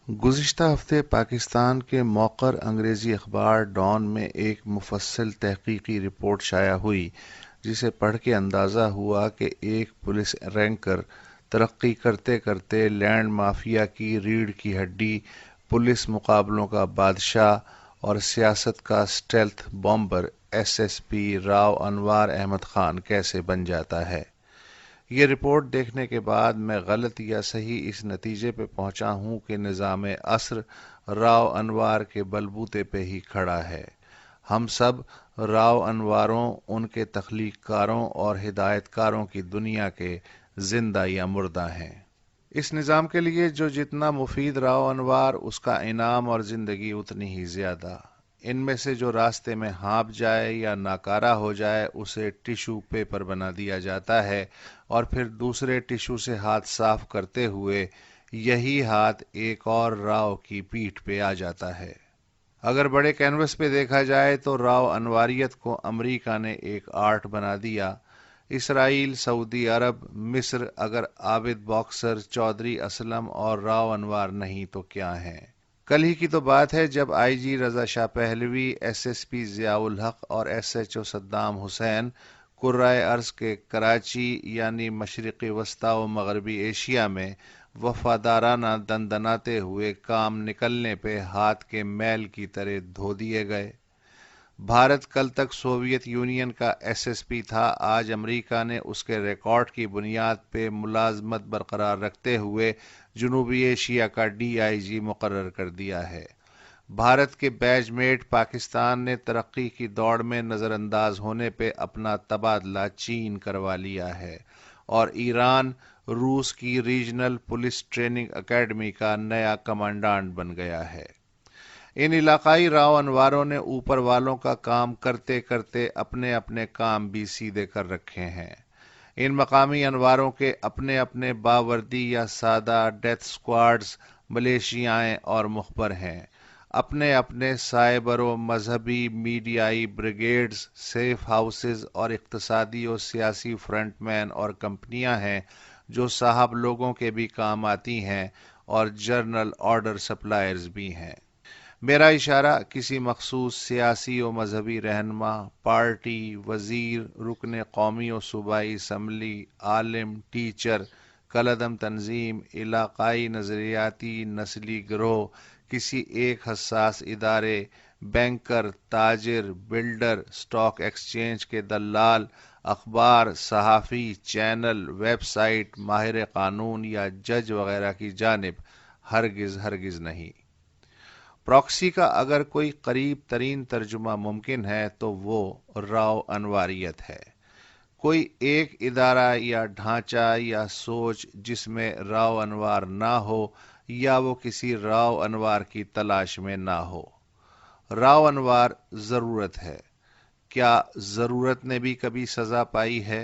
گزشتہ ہفتے پاکستان کے موقر انگریزی اخبار ڈان میں ایک مفصل تحقیقی رپورٹ شائع ہوئی جسے پڑھ کے اندازہ ہوا کہ ایک پولیس رینکر ترقی کرتے کرتے لینڈ مافیا کی ریڑھ کی ہڈی، پولیس مقابلوں کا بادشاہ اور سیاست کا stealth bomber S S P Rao Anwar Ahmed Khan کیسے بن جاتا ہے۔ یہ رپورٹ دیکھنے کے بعد میں غلط یا صحیح اس نتیجے پہ پہنچا ہوں کہ نظام عصر راؤ انوار کے بلبوتے پہ ہی کھڑا ہے۔ ہم سب راؤ انواروں، ان کے تخلیق کاروں اور ہدایت کاروں کی دنیا کے زندہ یا مردہ ہیں۔ اس نظام کے لیے جو جتنا مفید راؤ انوار، اس کا انعام اور زندگی اتنی ہی زیادہ۔ ان میں سے جو راستے میں ہانپ جائے یا ناکارہ ہو جائے اسے ٹیشو پیپر بنا دیا جاتا ہے اور پھر دوسرے ٹیشو سے ہاتھ صاف کرتے ہوئے یہی ہاتھ ایک اور راؤ کی پیٹھ پہ آ جاتا ہے۔ اگر بڑے کینوس پہ دیکھا جائے تو راؤ انواریت کو امریکہ نے ایک آرٹ بنا دیا۔ اسرائیل، سعودی عرب، مصر اگر عابد باکسر، چودھری اسلم اور راؤ انوار نہیں تو کیا ہیں؟ کل ہی کی تو بات ہے جب I G Reza Shah Pahlavi, S S P Zia ul Haq اور S H O Saddam Hussein کرۂ ارض کے کراچی یعنی مشرقی وسطی و مغربی ایشیا میں وفادارانہ دندناتے ہوئے کام نکلنے پہ ہاتھ کے میل کی طرح دھو دیے گئے۔ بھارت کل تک سوویت یونین کا ایس ایس پی تھا، آج امریکہ نے اس کے ریکارڈ کی بنیاد پہ ملازمت برقرار رکھتے ہوئے جنوبی ایشیا کا ڈی آئی جی مقرر کر دیا ہے۔ بھارت کے بیچ میٹ پاکستان نے ترقی کی دوڑ میں نظر انداز ہونے پہ اپنا تبادلہ چین کروا لیا ہے اور ایران روس کی ریجنل پولیس ٹریننگ اکیڈمی کا نیا کمانڈانٹ بن گیا ہے۔ ان علاقائی راؤ انواروں نے اوپر والوں کا کام کرتے کرتے اپنے اپنے کام بھی سیدھے کر رکھے ہیں۔ ان مقامی انواروں کے اپنے اپنے باوردی یا سادہ ڈیتھ سکواڈز، ملیشیائیں اور مخبر ہیں۔ اپنے اپنے سائبر و مذہبی میڈیائی بریگیڈز، سیف ہاؤسز اور اقتصادی و سیاسی فرنٹ مین اور کمپنیاں ہیں جو صاحب لوگوں کے بھی کام آتی ہیں اور جرنل آرڈر سپلائرز بھی ہیں۔ میرا اشارہ کسی مخصوص سیاسی و مذہبی رہنما، پارٹی، وزیر، رکن قومی و صوبائی اسمبلی، عالم، ٹیچر، کالعدم تنظیم، علاقائی نظریاتی نسلی گروہ، کسی ایک حساس ادارے، بینکر، تاجر، بلڈر، اسٹاک ایکسچینج کے دلال، اخبار، صحافی، چینل، ویب سائٹ، ماہر قانون یا جج وغیرہ کی جانب ہرگز ہرگز نہیں۔ پراکسی کا اگر کوئی قریب ترین ترجمہ ممکن ہے تو وہ راؤ انواریت ہے۔ کوئی ایک ادارہ یا ڈھانچہ یا سوچ جس میں راؤ انوار نہ ہو یا وہ کسی راؤ انوار کی تلاش میں نہ ہو۔ راؤ انوار ضرورت ہے۔ کیا ضرورت نے بھی کبھی سزا پائی ہے؟